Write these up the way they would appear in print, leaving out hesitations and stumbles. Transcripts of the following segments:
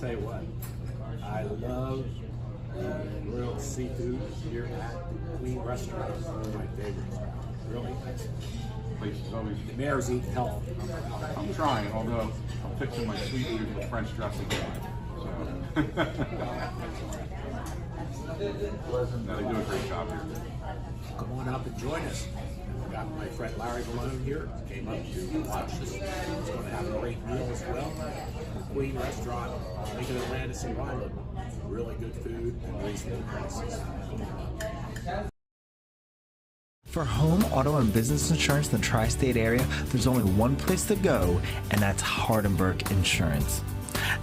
tell you what, I love grilled seafood here at the Quinn restaurant. It's one of my favorites. Really. Place is always. The mayor's eating healthy. I'm trying, although I'm fixing my sweet food with French dressing. So. No, they do a great job here. Come on up and join us. I've got my friend Larry Malone here. Came up to watch us. He's going to have a great meal as well. The Quinn restaurant, Lincoln Atlantis in Vineland. Really good food and reasonable prices. For home, auto, and business insurance in the tri-state area, there's only one place to go, and that's Hardenberg Insurance.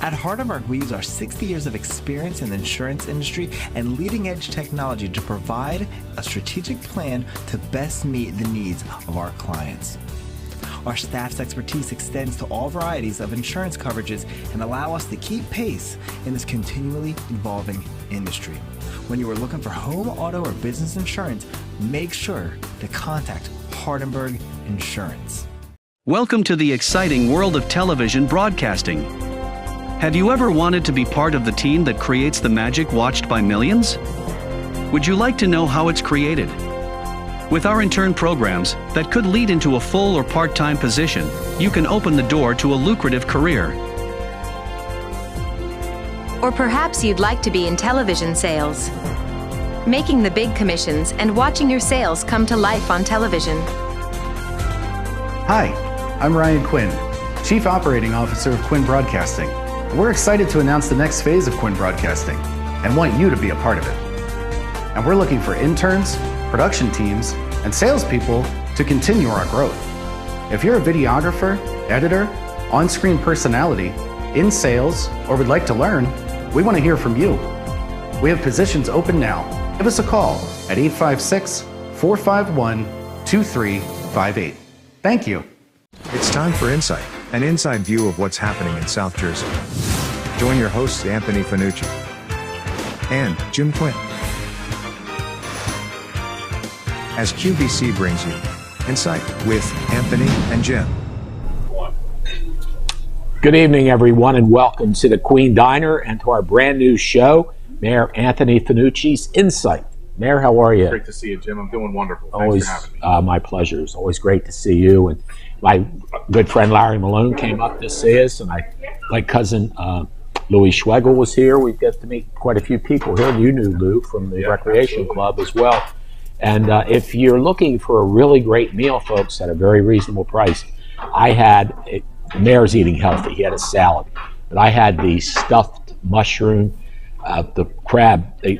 At Hardenberg, we use our 60 years of experience in the insurance industry and leading-edge technology to provide a strategic plan to best meet the needs of our clients. Our staff's expertise extends to all varieties of insurance coverages and allow us to keep pace in this continually evolving industry. When you are looking for home, auto, or business insurance, make sure to contact Hardenberg Insurance. Welcome to the exciting world of television broadcasting. Have you ever wanted to be part of the team that creates the magic watched by millions? Would you like to know how it's created? With our intern programs that could lead into a full or part-time position, you can open the door to a lucrative career. Or perhaps you'd like to be in television sales, making the big commissions and watching your sales come to life on television. Hi, I'm Ryan Quinn, Chief Operating Officer of Quinn Broadcasting. We're excited to announce the next phase of Quinn Broadcasting and want you to be a part of it. And we're looking for interns, production teams, and salespeople to continue our growth. If you're a videographer, editor, on-screen personality, in sales, or would like to learn, we want to hear from you. We have positions open now. Give us a call at 856-451-2358. Thank you. It's time for Insight, an inside view of what's happening in South Jersey. Join your hosts Anthony Fanucci and Jim Quinn as QVC brings you Insight with Anthony and Jim. Good evening, everyone, and welcome to the Queen Diner and to our brand new show, Mayor Anthony Fanucci's Insight. Mayor, how are you? Great to see you, Jim. I'm doing wonderful. Always, Thanks for having me. My pleasure. It's always great to see you. And my good friend Larry Malone came up to see us, and my cousin Louis Schwegel was here. We got to meet quite a few people here. You knew Lou from the Recreation absolutely. Club as well. And if you're looking for a really great meal, folks, at a very reasonable price, I had the Mayor's eating healthy. He had a salad, but I had the stuffed mushroom, the crab. They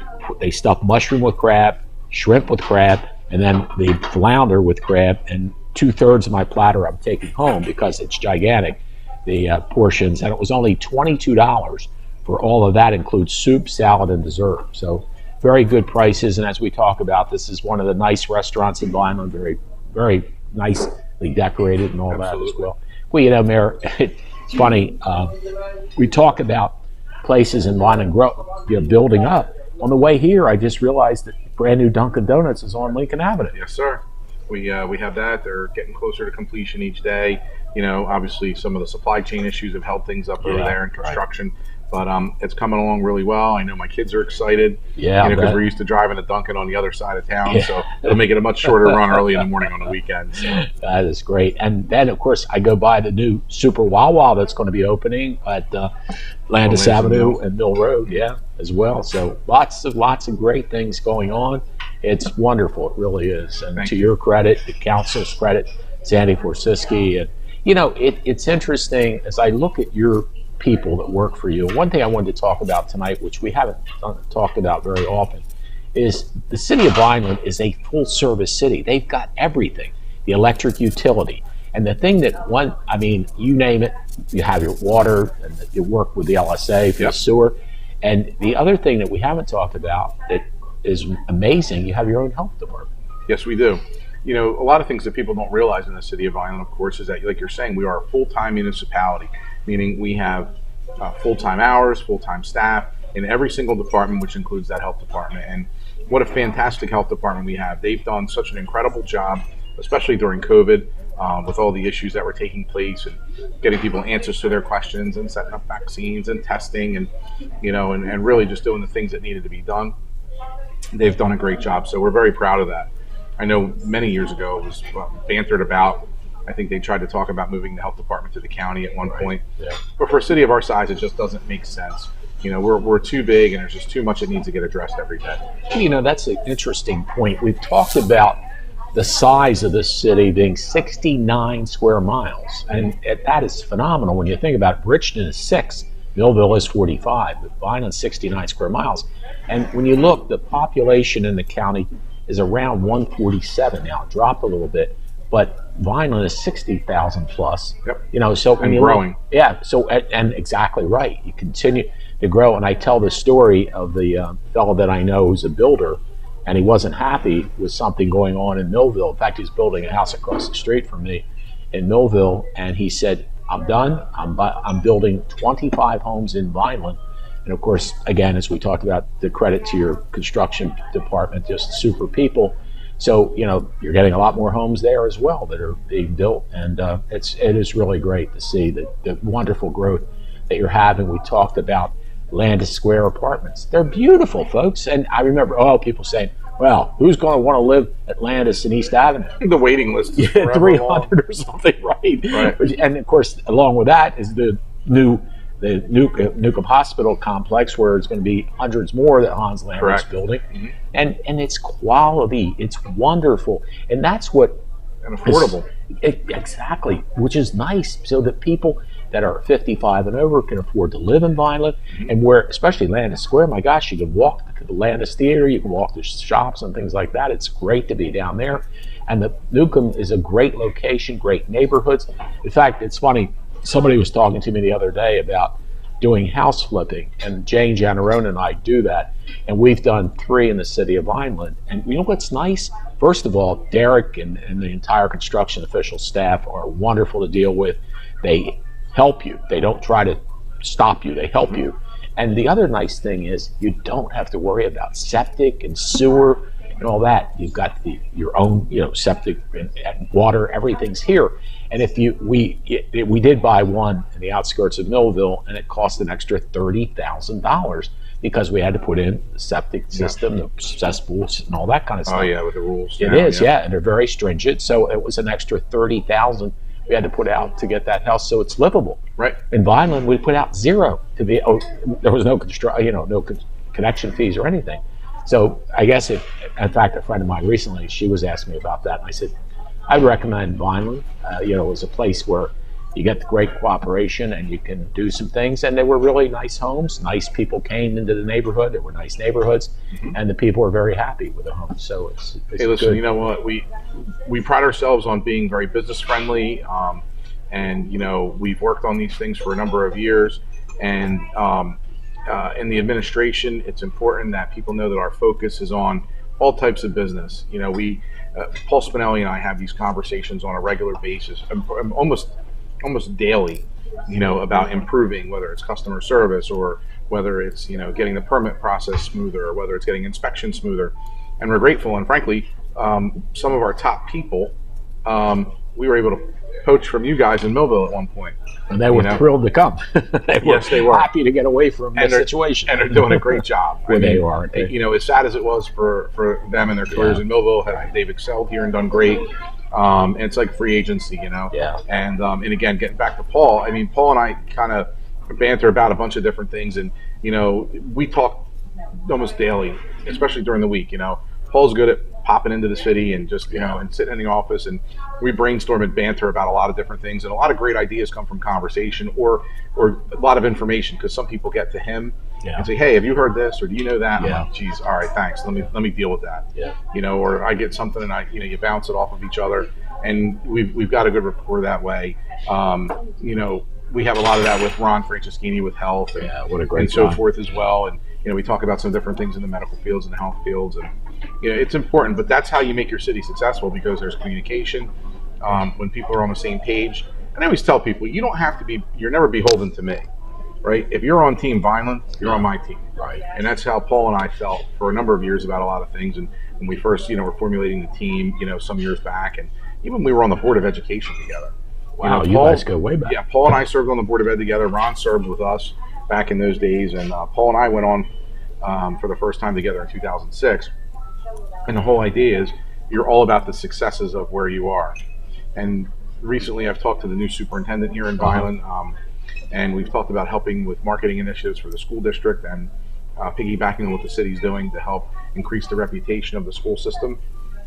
stuffed mushroom with crab, shrimp with crab, and then the flounder with crab. And 2/3 of my platter I'm taking home because it's gigantic, the portions, and it was only $22 for all of that. Includes soup, salad, and dessert. So very good prices. And as we talk about, this is one of the nice restaurants in Vineland, very, very nicely decorated and all Absolutely. that as well. Well, you know, Mayor, it's funny. We talk about places in Vineland building up. On the way here, I just realized that brand new Dunkin' Donuts is on Lincoln Avenue. Yes, sir. We have that. They're getting closer to completion each day. You know, obviously some of the supply chain issues have held things up over there in construction. Right. But it's coming along really well. I know my kids are excited. Yeah, you know, because we're used to driving to Dunkin' on the other side of town, so it'll make it a much shorter run early in the morning on the weekend. So. That is great. And then, of course, I go by the new Super Wawa that's going to be opening at Landis Avenue and Mill Road, as well. So lots of great things going on. It's wonderful. It really is. And to your credit, the council's credit, Sandy Forsiski, and you know, it's interesting as I look at your people that work for you. One thing I wanted to talk about tonight, which we haven't talked about very often, is the city of Vineland is a full-service city. They've got everything, the electric utility. And the thing that you name it, you have your water, and you work with the LSA for the sewer. And the other thing that we haven't talked about that is amazing, you have your own health department. Yes, we do. You know, a lot of things that people don't realize in the city of Vineland, of course, is that, like you're saying, we are a full-time municipality, meaning we have full-time hours, full-time staff in every single department, which includes that health department. And what a fantastic health department we have. They've done such an incredible job, especially during COVID, with all the issues that were taking place and getting people answers to their questions and setting up vaccines and testing and, and really just doing the things that needed to be done. They've done a great job. So we're very proud of that. I know many years ago it was bantered about. I think they tried to talk about moving the health department to the county at one point. Yeah. But for a city of our size, it just doesn't make sense. We're too big and there's just too much that needs to get addressed every day. That's an interesting point. We've talked about the size of this city being 69 square miles. And that is phenomenal when you think about it. Bridgeton is 6, Millville is 45, but Vineland's 69 square miles. And when you look, the population in the county is around 147 now. It dropped a little bit. But Vineland is 60,000 plus. Yep. So when and you growing. Look, so and exactly right. You continue to grow, and I tell the story of the fellow that I know who's a builder, and he wasn't happy with something going on in Millville. In fact, he's building a house across the street from me in Millville, and he said, "I'm done. I'm building 25 homes in Vineland." And of course, again, as we talked about, the credit to your construction department, just super people. So, you're getting a lot more homes there as well that are being built. And it is really great to see the wonderful growth that you're having. We talked about Landis Square apartments. They're beautiful, folks. And I remember, people saying, well, who's going to want to live at Landis and East Avenue? The waiting list is 300 or something, right? And of course, along with that is the Newcomb Hospital complex, where it's going to be hundreds more that Hans Landis is building. Mm-hmm. And it's quality, it's wonderful, and that's what and affordable. Exactly, which is nice, so that people that are 55 and over can afford to live in Vineland. Mm-hmm. And where, especially Landis Square, my gosh, you can walk to the Landis Theater, you can walk to shops and things like that. It's great to be down there, and the Newcomb is a great location, great neighborhoods. In fact, it's funny. Somebody was talking to me the other day about doing house flipping, and Jane Janarone and I do that, and we've done 3 in the city of Vineland. And you know what's nice? First of all, Derek and the entire construction official staff are wonderful to deal with. They help you. They don't try to stop you. They help you. And the other nice thing is you don't have to worry about septic and sewer and all that. You've got your own, septic and water. Everything's here. And if we did buy one in the outskirts of Millville, and it cost an extra $30,000 because we had to put in the septic system, the cesspools, and all that kind of stuff. Oh yeah, with the rules. It is, and they're very stringent. So it was an extra $30,000 we had to put out to get that house, so it's livable. Right. In Vineland, we put out 0 to be. There was no connection fees or anything. So I guess in fact, a friend of mine recently, she was asking me about that, and I said, I'd recommend Vineland. As a place where you get the great cooperation and you can do some things. And they were really nice homes. Nice people came into the neighborhood. There were nice neighborhoods, and the people were very happy with the homes. So it's hey, listen, good. You know what? We pride ourselves on being very business friendly, and we've worked on these things for a number of years. And in the administration, it's important that people know that our focus is on all types of business. Paul Spinelli and I have these conversations on a regular basis, almost daily, about improving, whether it's customer service or whether it's, getting the permit process smoother or whether it's getting inspection smoother. And we're grateful. And frankly, some of our top people, we were able to poach from you guys in Millville at one point. And they were thrilled to come. They were happy to get away from the situation. And they're doing a great job. They are. As sad as it was for them and their careers in Millville, they've excelled here and done great. And it's like free agency, Yeah. And again, getting back to Paul, Paul and I kind of banter about a bunch of different things. And, we talk almost daily, especially during the week. Paul's good at popping into the city and just, and sitting in the office, and we brainstorm and banter about a lot of different things, and a lot of great ideas come from conversation or a lot of information, because some people get to him and say, hey, have you heard this, or do you know that? Yeah. I'm like, geez, all right, thanks. Let me deal with that. Yeah. Or I get something and you bounce it off of each other, and we've got a good rapport that way. We have a lot of that with Ron Franceschini with health and, what a great and so guy. forth as well. And, we talk about some different things in the medical fields and the health fields, and it's important, but that's how you make your city successful, because there's communication when people are on the same page. And I always tell people, you're never beholden to me, right? If you're on Team Vineland, you're on my team. Right. And that's how Paul and I felt for a number of years about a lot of things. And when we first, were formulating the team, some years back, and, even we were on the Board of Education together. Wow, you Paul, guys go way back. Yeah, Paul and I served on the Board of Ed together. Ron served with us back in those days, and Paul and I went on for the first time together in 2006. And the whole idea is you're all about the successes of where you are. And recently I've talked to the new superintendent here in Vineland, and we've talked about helping with marketing initiatives for the school district and piggybacking on what the city's doing to help increase the reputation of the school system,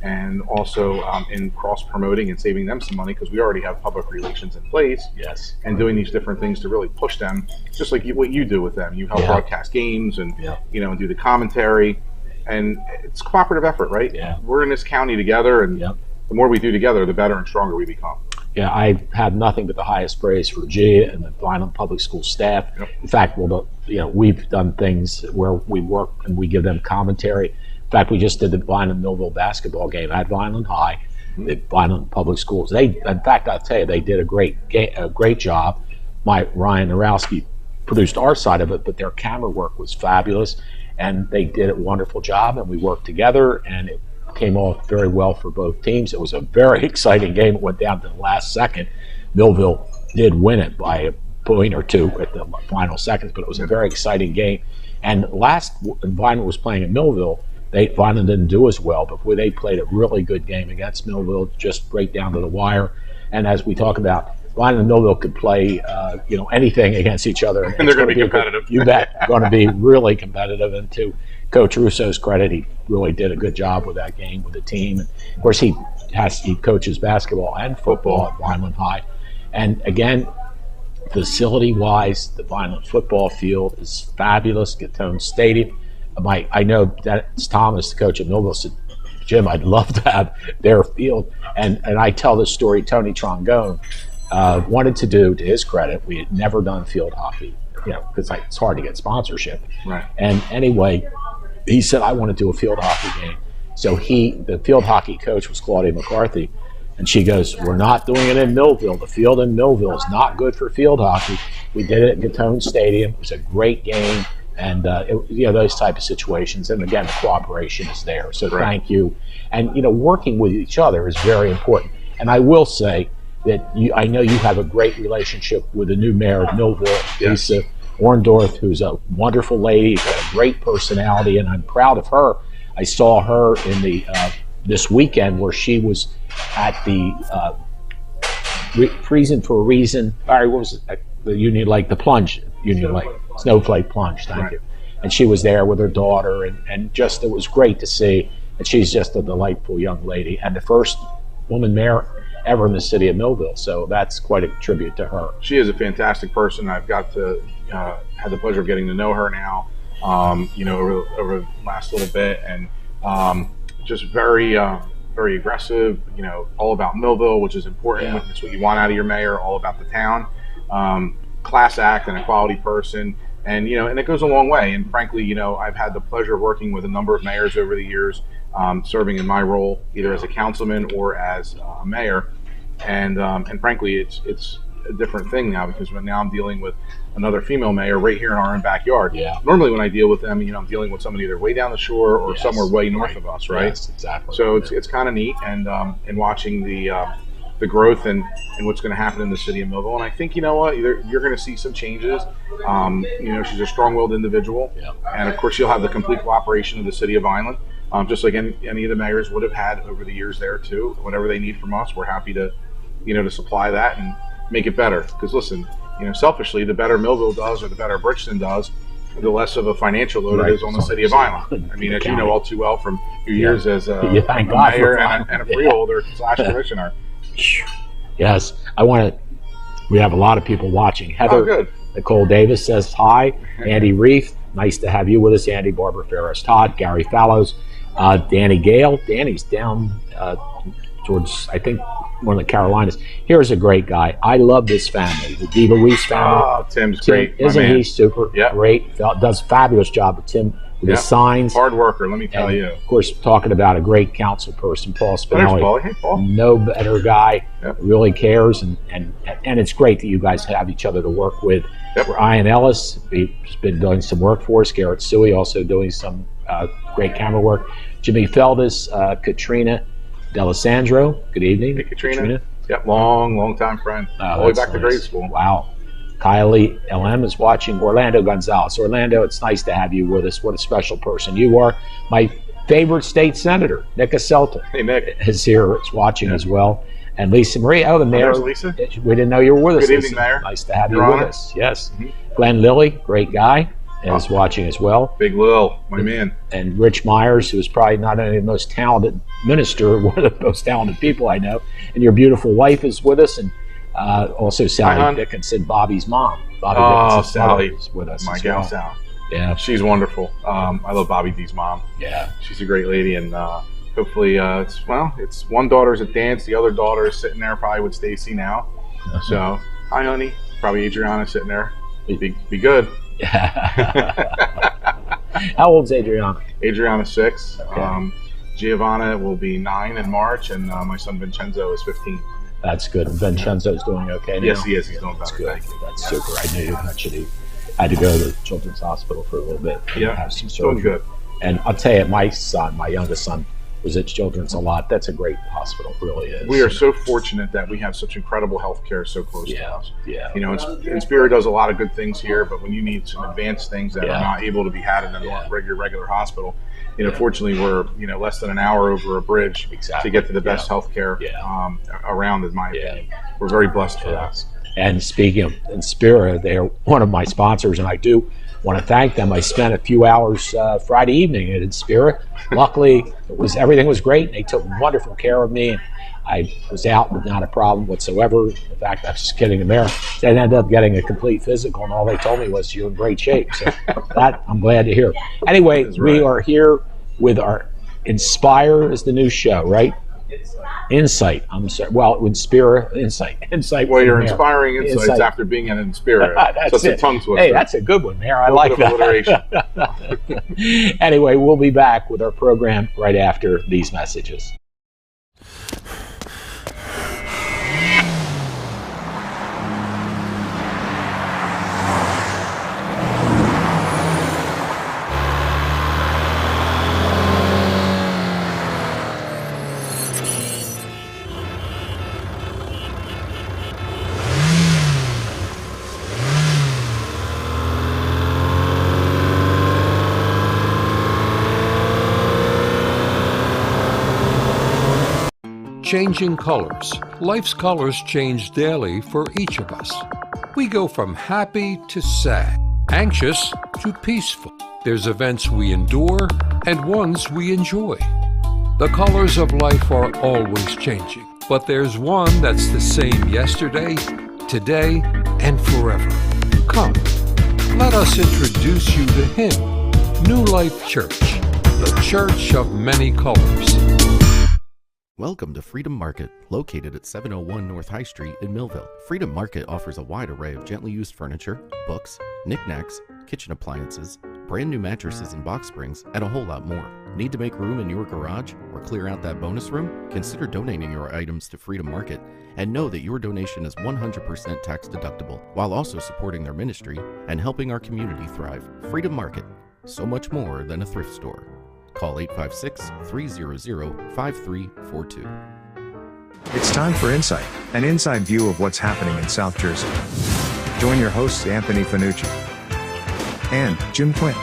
and also in cross-promoting and saving them some money, because we already have public relations in place. Yes. And doing these different things to really push them, just like what you do with them. You help broadcast games and and do the commentary, and it's cooperative effort, right? Yeah. We're in this county together, and the more we do together, the better and stronger we become. Yeah, I have nothing but the highest praise for G and the Vineland Public School staff. In fact, we've done things where we work and we give them commentary. In fact, we just did the Vineland Millville basketball game at Vineland High, the Vineland Public Schools. In fact, I'll tell you, they did a great job. Ryan Narowski produced our side of it, but their camera work was fabulous, and they did a wonderful job, and we worked together, and it came off very well for both teams. It was a very exciting game. It went down to the last second. Millville did win it by a point or two at the final seconds, but it was a very exciting game. And when Vineland was playing in Millville, Vineland didn't do as well, but they played a really good game against Millville, just right down to the wire. And as we talk about, Vineland and Millville could play anything against each other. And they're going to be competitive. You bet. Going to be really competitive. And to Coach Russo's credit, he really did a good job with that game with the team. And of course, he coaches basketball and football at Vineland High. And again, facility-wise, the Vineland football field is fabulous. Gatone Stadium. I know that's Thomas, the coach at Millville, said, Jim, I'd love to have their field. And I tell this story, Tony Trongone wanted to do, to his credit, we had never done field hockey, because it's hard to get sponsorship. Right. And anyway, he said, I want to do a field hockey game. So the field hockey coach was Claudia McCarthy, and she goes, we're not doing it in Millville. The field in Millville is not good for field hockey. We did it at Gatone Stadium. It was a great game. And those type of situations, and again, the cooperation is there. So thank you. And working with each other is very important. And I will say that I know you have a great relationship with the new mayor of Millville, Lisa Orndorff, who's a wonderful lady, got a great personality, and I'm proud of her. I saw her in the this weekend where she was at the Freezing for a Reason. Barry, what was it? The Union Lake, the plunge, Union Lake, Snowflake Plunge, thank you. And she was there with her daughter, and just, it was great to see. And she's just a delightful young lady, and the first woman mayor ever in the city of Millville. So that's quite a tribute to her. She is a fantastic person. I've got to had the pleasure of getting to know her now, over the last little bit, and just very aggressive. All about Millville, which is important. Yeah. It's what you want out of your mayor. All about the town. Class act and a quality person, and and it goes a long way. And frankly, I've had the pleasure of working with a number of mayors over the years, serving in my role either as a councilman or as a mayor, and frankly, it's a different thing now, because now I'm dealing with another female mayor right here in our own backyard. Yeah. Normally, when I deal with them, I'm dealing with somebody either way down the shore or somewhere way north of us, right? Yes, exactly. So it's kind of neat, and watching the growth and what's going to happen in the city of Millville. And I think, you're going to see some changes. She's a strong-willed individual. Yeah. And, of course, you'll have the complete cooperation of the city of Vineland, just like any of the mayors would have had over the years there, too. Whatever they need from us, we're happy to, to supply that and make it better. Because, listen, selfishly, the better Millville does or the better Bridgeton does, the less of a financial load it is on the city of Vineland. I mean, as you know all too well from your years as a mayor and a freeholder / commissioner. Yes, we have a lot of people watching. Heather Nicole Davis says hi. Andy Reef, nice to have you with us. Andy, Barbara Ferris Todd, Gary Fallows, Danny Gale. Danny's down towards, I think, one of the Carolinas. Here's a great guy. I love this family, the DeVuese family. Oh, Tim's great. Isn't he super great? Does a fabulous job with Tim. With his signs. Hard worker, let me tell you. Of course, talking about a great council person, Paul Spinelli. Paul. Hey, Paul. No better guy, really cares, and it's great that you guys have each other to work with. Ryan Ellis, he's been doing some work for us. Garrett Suey also doing some great camera work. Jimmy Feldis, Katrina D'Alessandro, good evening. Hey, Katrina. Yep, long time friend. All the way back to grade school. Wow. Kylie LM is watching. Orlando Gonzalez. Orlando, it's nice to have you with us. What a special person you are. My favorite state senator, Nick Aselta. Hey, Nick. Is here. It's watching as well. And Lisa Marie. Oh, the mayor. There's Lisa. We didn't know you were with us. Good evening, Lisa. Mayor. Nice to have Your you Honor. with us. Yes. Glenn Lilly, great guy, is watching as well. Big Lil, my man. And Rich Myers, who is probably not only the most talented minister, one of the most talented people I know. And your beautiful wife is with us. And also Sally Dickinson, Bobby's mom. Bobby Dickinson's Sally is with us. My as gal well. Sal. Yeah. She's wonderful. I love Bobby D's mom. Yeah. She's a great lady, and hopefully, it's one daughter's at dance, the other daughter is sitting there probably with Stacy now. So, hi, honey. Probably Adriana sitting there. Be good. How old's Adriana? Adriana's 6. Okay. Giovanna will be 9 in March, and my son Vincenzo is 15. That's good. Vincenzo's doing okay now? Yes, he is. He's doing better. That's good. Thank you. That's super. I knew you actually had to go to the Children's Hospital for a little bit. Yeah, have some doing surgery. good. And I'll tell you, my youngest son, was at Children's a lot. That's a great hospital, it really is. We are so fortunate that we have such incredible health care so close to us. Yeah. You know, Inspira does a lot of good things here, but when you need some advanced things that are not able to be had in a regular hospital, you know, fortunately we're, less than an hour over a bridge to get to the best health care around, in my opinion. We're very blessed for that. And speaking of Inspira, they're one of my sponsors, and I do want to thank them. I spent a few hours Friday evening at Inspira. Luckily, everything was great, and they took wonderful care of me. And I was out with not a problem whatsoever. In fact, I was just kidding them there. They ended up getting a complete physical, and all they told me was, you're in great shape. So that I'm glad to hear. Anyway, we are here with our Inspire is the new show, right? Insight. I'm sorry. Well, Inspira, Insight. Well, you're inspiring insights after being an Inspira. That's a tongue twister. Hey, that's a good one there. I like that. Alliteration. Anyway, we'll be back with our program right after these messages. Changing colors. Life's colors change daily for each of us. We go from happy to sad, anxious to peaceful. There's events we endure and ones we enjoy. The colors of life are always changing, but there's one that's the same yesterday, today, and forever. Come, let us introduce you to him, New Life Church, the church of many colors. Welcome to Freedom Market, located at 701 North High Street in Millville. Freedom Market offers a wide array of gently used furniture, books, knickknacks, kitchen appliances, brand new mattresses and box springs, and a whole lot more. Need to make room in your garage or clear out that bonus room? Consider donating your items to Freedom Market and know that your donation is 100% tax deductible, while also supporting their ministry and helping our community thrive. Freedom Market, so much more than a thrift store. Call 856-300-5342. It's time for Insight, an inside view of what's happening in South Jersey. Join your hosts Anthony Fanucci and Jim Quinn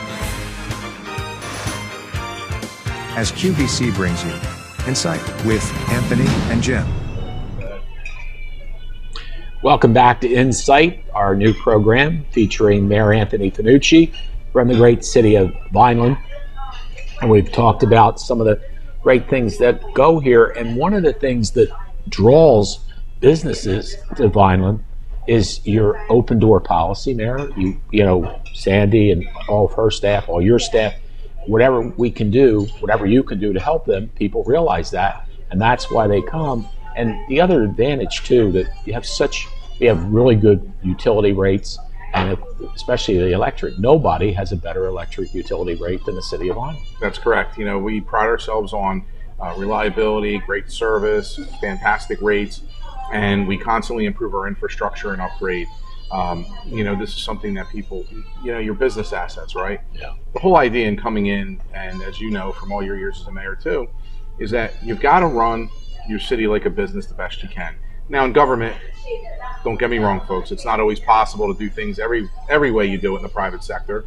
as QVC brings you Insight with Anthony and Jim. Welcome back to Insight, our new program featuring Mayor Anthony Fanucci from the great city of Vineland. And we've talked about some of the great things that go here. And one of the things that draws businesses to Vineland is your open door policy, Mayor. You know, Sandy and all of her staff, all your staff, whatever we can do, whatever you can do to help them, people realize that. And that's why they come. And the other advantage too, that we have really good utility rates. And especially the electric, nobody has a better electric utility rate than the city of Vineland. That's correct. You know, we pride ourselves on reliability, great service, fantastic rates, and we constantly improve our infrastructure and upgrade. You know, this is something that people, your business assets, right? Yeah. The whole idea in coming in, and as you know from all your years as a mayor too, is that you've got to run your city like a business the best you can. Now in government, don't get me wrong, folks, it's not always possible to do things every way you do it in the private sector.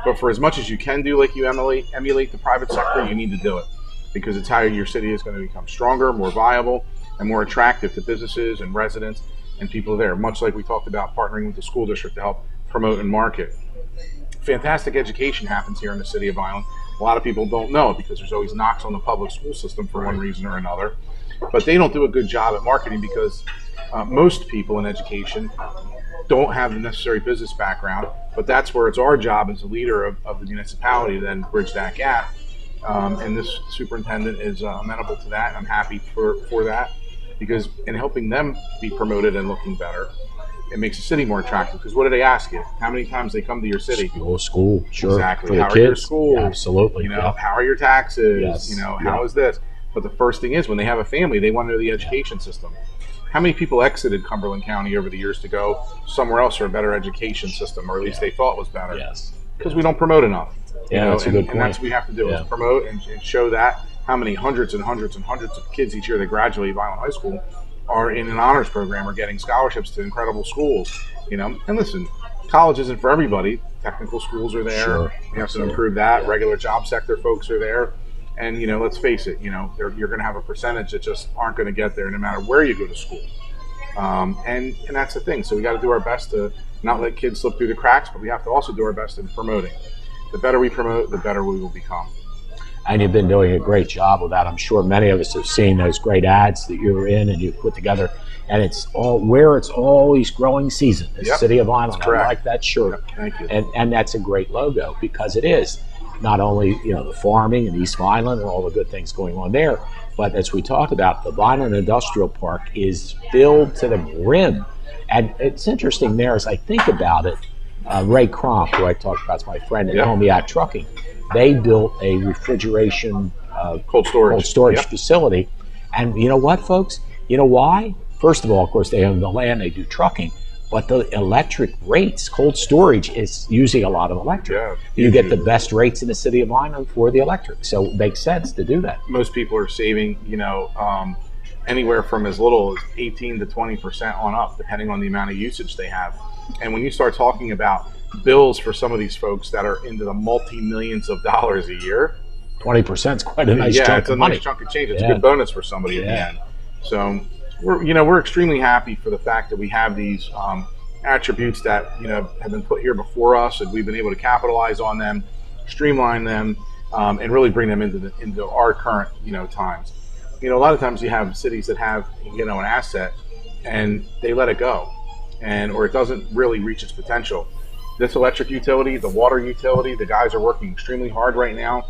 But for as much as you can do, like you emulate the private sector, you need to do it, because it's how your city is going to become stronger, more viable, and more attractive to businesses and residents and people there, much like we talked about partnering with the school district to help promote and market. Fantastic education happens here in the city of Vineland. A lot of people don't know it because there's always knocks on the public school system for one reason or another. But they don't do a good job at marketing because most people in education don't have the necessary business background, but that's where it's our job as a leader of the municipality to then bridge that gap. And this superintendent is amenable to that, and I'm happy for that, because in helping them be promoted and looking better, it makes the city more attractive. Because what do they ask you? How many times they come to your city? School, sure. Exactly. For how the are your kids. schools? Yeah, absolutely. How are your taxes? Yes. How is this? But the first thing is, when they have a family, they want to know the education system. How many people exited Cumberland County over the years to go somewhere else for a better education system, or at least they thought was better? Yes. Because we don't promote enough. That's a good point. And that's what we have to do, is promote and show that. How many hundreds and hundreds and hundreds of kids each year that graduate Vineland High School are in an honors program or getting scholarships to incredible schools. And listen, college isn't for everybody. Technical schools are there. Sure. We have to improve that. Regular job sector folks are there. And, let's face it, you're going to have a percentage that just aren't going to get there no matter where you go to school. And that's the thing. So we got to do our best to not let kids slip through the cracks, but we have to also do our best in promoting. The better we promote, the better we will become. And you've been doing a great job with that. I'm sure many of us have seen those great ads that you're in and you put together. And it's always growing season. The City of Vineland. I like that shirt. Yep, thank you. And that's a great logo, because it is not only the farming in East Vineland and all the good things going on there, but as we talked about, the Vineland Industrial Park is filled to the brim. And it's interesting there, as I think about it, Ray Cromp, who I talked about, is my friend at Homeat Trucking. They built a refrigeration cold storage facility. And you know what, folks? You know why? First of all, of course, they own the land, they do trucking, but the electric rates, cold storage is using a lot of electric. Yeah, you get the best rates in the city of Vineland for the electric. So it makes sense to do that. Most people are saving, anywhere from as little as 18 to 20% on up, depending on the amount of usage they have. And when you start talking about bills for some of these folks that are into the multi-millions of dollars a year, 20% is quite a nice chunk of money. Nice chunk of change. It's a good bonus for somebody at the end. So we're extremely happy for the fact that we have these attributes that have been put here before us, and we've been able to capitalize on them, streamline them, and really bring them into our current times. A lot of times you have cities that have an asset and they let it go, or it doesn't really reach its potential. This electric utility, the water utility, the guys are working extremely hard right now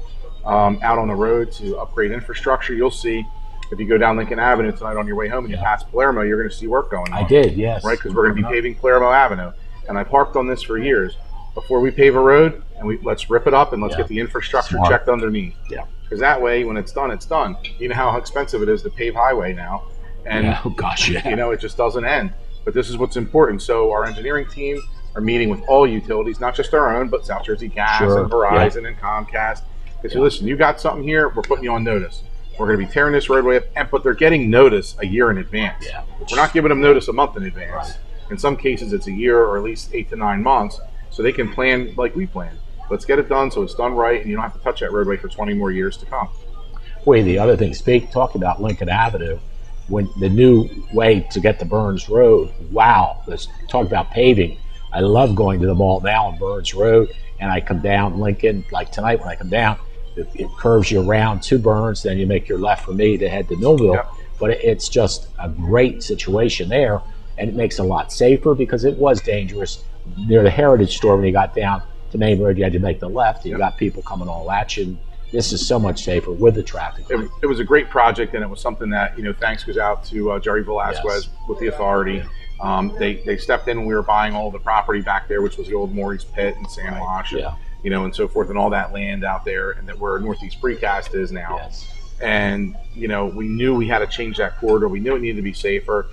out on the road to upgrade infrastructure. You'll see, if you go down Lincoln Avenue tonight on your way home and you pass Palermo, you're going to see work going on. I did, yes. Right, because we're going to be paving Palermo Avenue. And I've harped on this for years. Before we pave a road, and let's rip it up and let's get the infrastructure checked underneath. Yeah. Because that way, when it's done, it's done. You know how expensive it is to pave highway now. And, it just doesn't end. But this is what's important. So our engineering team are meeting with all utilities, not just our own, but South Jersey Gas and Verizon and Comcast. They say, listen, you got something here, we're putting you on notice. We're going to be tearing this roadway up, but they're getting notice a year in advance. Yeah. We're not giving them notice a month in advance. Right. In some cases, it's a year or at least 8 to 9 months, so they can plan like we plan. Let's get it done so it's done right, and you don't have to touch that roadway for 20 more years to come. Boy, the other thing, talk about Lincoln Avenue, when the new way to get to Burns Road, wow, let's talk about paving. I love going to the mall now on Burns Road, and I come down Lincoln, like tonight when I come down, it curves you around to Burns, then you make your left for me to head to Millville. Yep. But it's just a great situation there, and it makes it a lot safer, because it was dangerous near the Heritage Store. When you got down to Main Road, you had to make the left. You got people coming all at you. This is so much safer with the traffic. It was a great project, and it was something that, thanks goes out to Jerry Velasquez with the authority. They stepped in when we were buying all the property back there, which was the old Maury's Pit and Sand Wash. And so forth, and all that land out there, and that where Northeast Precast is now. And we knew we had to change that corridor. We knew it needed to be safer,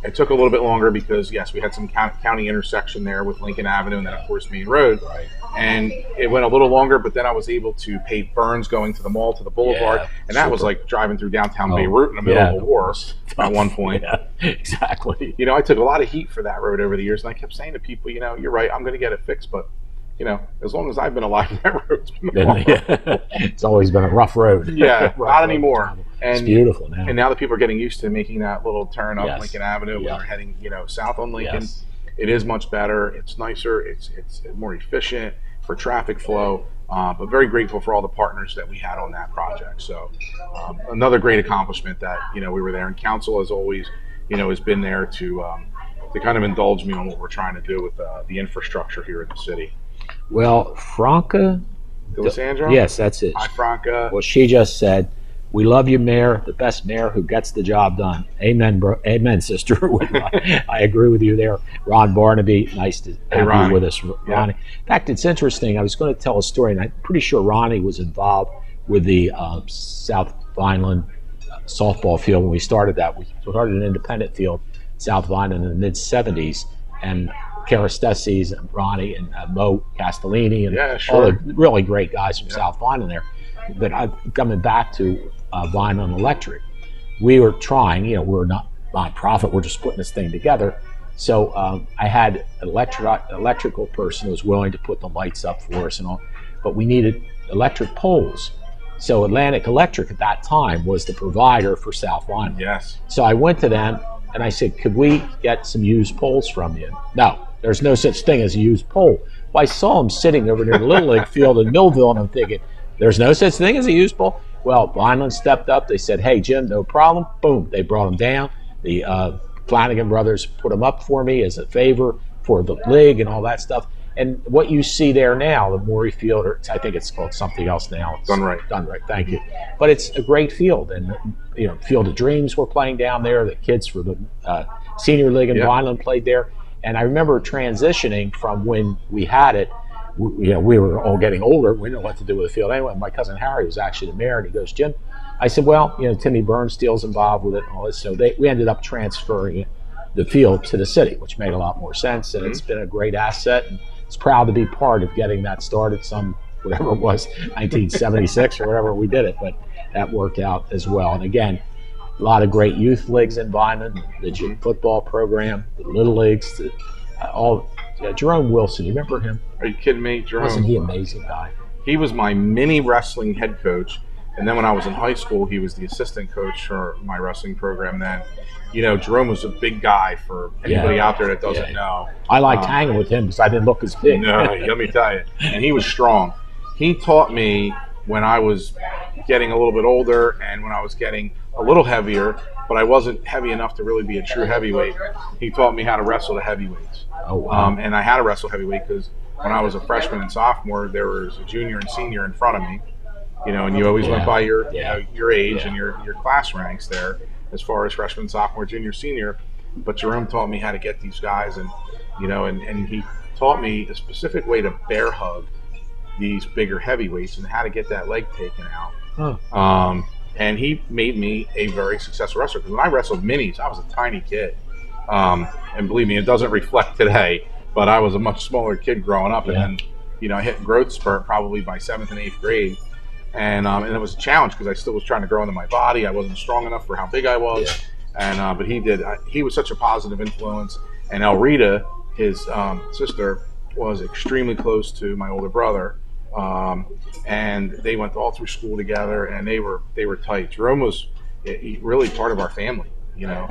It took a little bit longer because, yes, we had some county intersection there with Lincoln Avenue and then, of course, Main Road. Right. And it went a little longer, but then I was able to pave berms going to the mall, to the boulevard. And that was like driving through downtown Beirut in the middle of the war at one point. Yeah, exactly. You know, I took a lot of heat for that road over the years. And I kept saying to people, you know, you're right, I'm going to get it fixed. But, you know, as long as I've been alive, that road's been It's always been a rough road. Yeah, not anymore. And it's beautiful now. And now that people are getting used to making that little turn up Lincoln Avenue when they're heading, you know, south on Lincoln, it is much better. It's nicer. It's more efficient for traffic flow. But very grateful for all the partners that we had on that project. So another great accomplishment that, you know, we were there. And council, as always, you know, has been there to kind of indulge me on what we're trying to do with the infrastructure here in the city. Well, Franca D'Alessandro? Yes, that's it. Hi, Franca. Well, she just said, "We love you, Mayor, the best mayor who gets the job done." Amen, bro. Amen, sister. I agree with you there. Ron Barnaby, nice to have you with us, Ronnie. In fact, it's interesting. I was going to tell a story, and I'm pretty sure Ronnie was involved with the South Vineland softball field when we started that. We started an independent field, South Vineland, in the mid-'70s, and Carastesi's and Ronnie and Mo Castellini and all the really great guys from South Vineland there. But I'm coming back to Vineland Electric. We were trying, you know, we're not nonprofit, we're just putting this thing together. So I had an electrical person who was willing to put the lights up for us and all, but we needed electric poles. So Atlantic Electric at that time was the provider for South Vineland. Yes. So I went to them and I said, "Could we get some used poles from you?" No, there's no such thing as a used pole. Well, I saw them sitting over near the Little League field in Millville, and I'm thinking, there's no such thing as a used pole? Well, Vineland stepped up. They said, "Hey, Jim, no problem." Boom, they brought them down. The Flanagan brothers put them up for me as a favor for the league and all that stuff. And what you see there now, the Morey Field, or I think it's called something else now. It's Done right. Done right, thank you. But it's a great field. And, you know, Field of Dreams were playing down there. The kids for the Senior League in Vineland played there. And I remember transitioning from when we had it, you know, we were all getting older. We didn't know what to do with the field anyway. My cousin Harry was actually the mayor, and he goes, "Jim," I said, "Well, you know, Timmy Bernsteel's involved with it and all this." So we ended up transferring the field to the city, which made a lot more sense. And it's been a great asset. And it's proud to be part of getting that started whatever it was, 1976 or whatever we did it. But that worked out as well. And again, a lot of great youth leagues in Vineland, the football program, the little leagues, Jerome Wilson, you remember him? Are you kidding me? Jerome. Wasn't he an amazing guy? He was my mini wrestling head coach. And then when I was in high school, he was the assistant coach for my wrestling program then. You know, Jerome was a big guy for anybody out there that doesn't know. I liked hanging with him because I didn't look as big. No, let me tell you. And he was strong. He taught me when I was getting a little bit older and when I was getting a little heavier, but I wasn't heavy enough to really be a true heavyweight. He taught me how to wrestle the heavyweights. Oh, wow. And I had to wrestle heavyweight because when I was a freshman and sophomore, there was a junior and senior in front of me. You know, and you always went by your age and your class ranks there as far as freshman, sophomore, junior, senior. But Jerome taught me how to get these guys, and you know, and he taught me a specific way to bear hug these bigger heavyweights and how to get that leg taken out. And he made me a very successful wrestler because when I wrestled minis, I was a tiny kid. And believe me, it doesn't reflect today, but I was a much smaller kid growing up, and then, you know, I hit growth spurt probably by 7th and 8th grade. And it was a challenge because I still was trying to grow into my body. I wasn't strong enough for how big I was. But he did. He was such a positive influence. And Elrita, his sister, was extremely close to my older brother. And they went all through school together, and they were tight. Jerome was really part of our family. You know,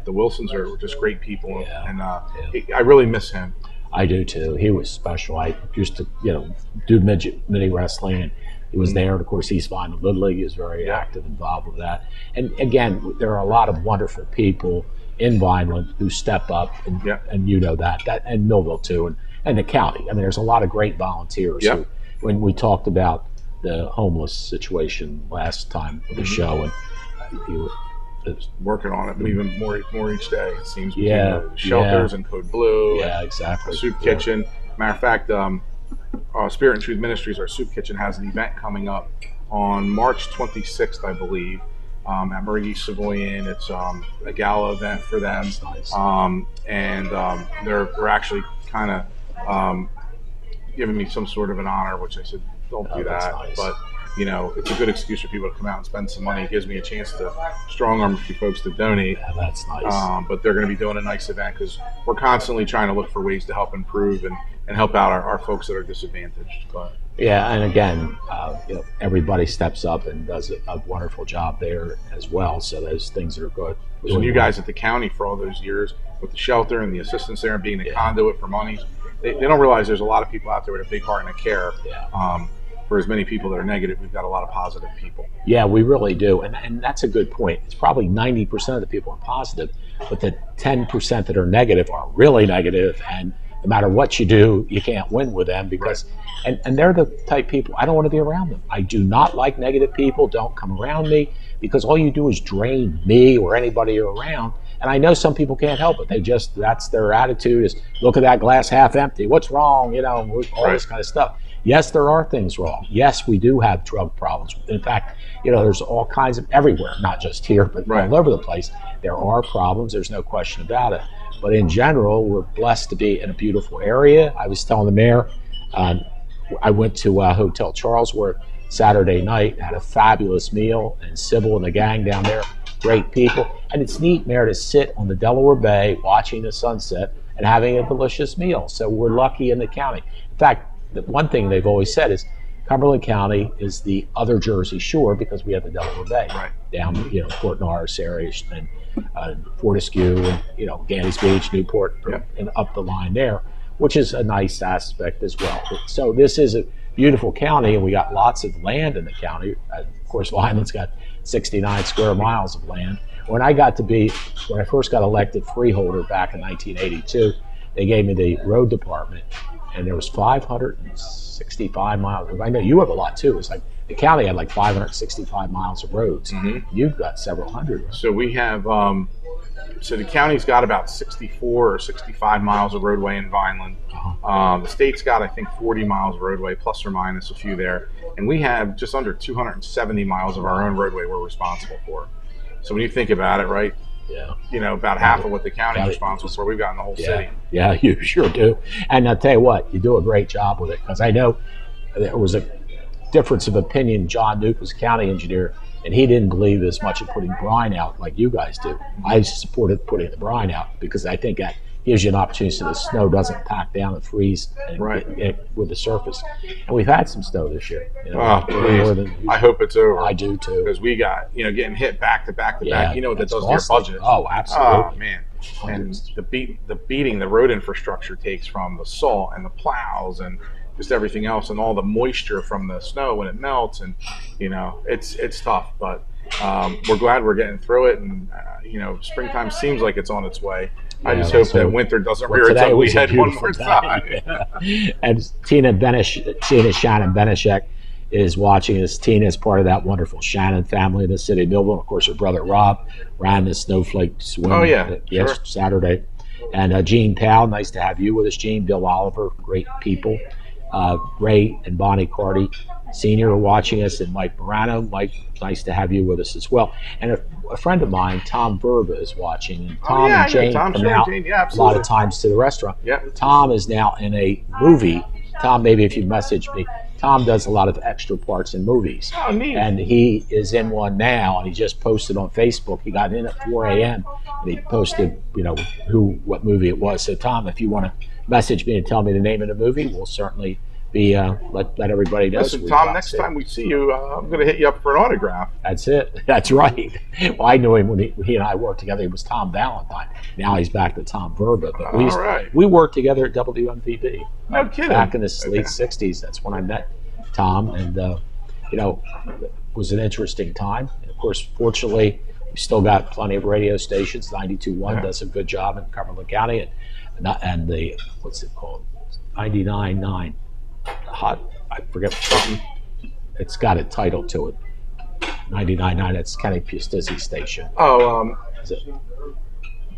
the Wilsons were just great people, and I really miss him. I do too. He was special. I used to, you know, do mini wrestling, and he was there. And of course, East Vineland Little League. He was very active, involved with that. And again, there are a lot of wonderful people in Vineland who step up, and you know that and Millville too, and the county. I mean, there's a lot of great volunteers. Who, when we talked about the homeless situation last time with the show, and he was working on it, even more each day. It seems. Shelters and Code Blue. Yeah, exactly. Soup Kitchen. Matter of fact, Spirit and Truth Ministries, our soup kitchen, has an event coming up on March 26th, I believe. at Marie Savoyan. It's a gala event for them. Nice. They're actually kind of giving me some sort of an honor, which I said, don't do that. Nice. But it's a good excuse for people to come out and spend some money. It gives me a chance to strong arm a few folks to donate. Yeah, that's nice. But they're going to be doing a nice event because we're constantly trying to look for ways to help improve and help out our folks that are disadvantaged. But yeah, and again, everybody steps up and does a wonderful job there as well. So those things are good. So you guys at the county for all those years with the shelter and the assistance there and being the conduit for money, they don't realize there's a lot of people out there with a big heart and a care. Yeah. For as many people that are negative, we've got a lot of positive people. Yeah, we really do. And that's a good point. It's probably 90% of the people are positive, but the 10% that are negative are really negative, and no matter what you do, you can't win with them because, and they're the type of people, I don't want to be around them. I do not like negative people. Don't come around me because all you do is drain me or anybody you're around. And I know some people can't help it. That's their attitude is, look at that glass half empty. What's wrong? All this kind of stuff. Yes, there are things wrong. Yes, we do have drug problems. In fact, there's all kinds of everywhere, not just here, but all over the place. There are problems. There's no question about it. But in general, we're blessed to be in a beautiful area. I was telling the mayor, I went to Hotel Charlesworth Saturday night, had a fabulous meal, and Sybil and the gang down there, great people. And it's neat, Mayor, to sit on the Delaware Bay watching the sunset and having a delicious meal. So we're lucky in the county. In fact, the one thing they've always said is Cumberland County is the other Jersey Shore because we have the Delaware Bay down, Port Norris area and Fortescue and, Gandy's Beach, Newport, and up the line there, which is a nice aspect as well. So this is a beautiful county, and we got lots of land in the county. Of course, Vineland's got 69 square miles of land. When I first got elected freeholder back in 1982, they gave me the road department, and there was 565 miles. I know you have a lot too. It's like the county had like 565 miles of roads. Mm-hmm. You've got several hundred. So we have, so the county's got about 64 or 65 miles of roadway in Vineland. The state's got, I think, 40 miles of roadway, plus or minus a few there. And we have just under 270 miles of our own roadway we're responsible for. So when you think about it, right? Yeah. About half of what the county's responsible for, we've got in the whole city. Yeah, you sure do. And I'll tell you what, you do a great job with it, because I know there was a difference of opinion. John Duke was county engineer, and he didn't believe as much in putting brine out like you guys do. I supported putting the brine out because I think that gives you an opportunity so the snow doesn't pack down and freeze with the surface. And we've had some snow this year. More than I hope it's over. I do too. Because we got, getting hit back to back to back. You know what that does to your budget. Oh, absolutely. Oh, man. And the beating the road infrastructure takes from the salt and the plows and just everything else and all the moisture from the snow when it melts. And, it's tough. But we're glad we're getting through it. And, springtime seems like it's on its way. I just hope that winter doesn't rear its ugly head one more time. And Tina Shannon Benishek is watching us. Tina is part of that wonderful Shannon family in the city of Millville. Of course, her brother Rob ran the snowflake swim Saturday. And Gene Powell, nice to have you with us, Gene. Bill Oliver, great people. Ray and Bonnie Carty Sr. are watching us, and Mike Morano. Mike, nice to have you with us as well. And a friend of mine, Tom Verba, is watching. And Tom and Jane come out a lot of times to the restaurant. Tom is now in a movie. Tom, maybe if you message me, Tom does a lot of extra parts in movies. Oh, neat. And he is in one now, and he just posted on Facebook. He got in at 4 a.m. and he posted, what movie it was. So, Tom, if you want to message me and tell me the name of the movie, we'll certainly be let everybody know. Listen, Tom, next time we see you, I'm going to hit you up for an autograph. That's it. That's right. Well, I knew him when he and I worked together. He was Tom Valentine. Now he's back to Tom Verba. But we worked together at WMVB. No kidding. Back in the late 60s. That's when I met Tom. And, it was an interesting time. And of course, fortunately, we still got plenty of radio stations. 92.1 does a good job in Cumberland County. And the, what's it called? 99.9. I forget what it's got a title to it. 99.9. That's Kenny Piastizzi's station. Is it? I'm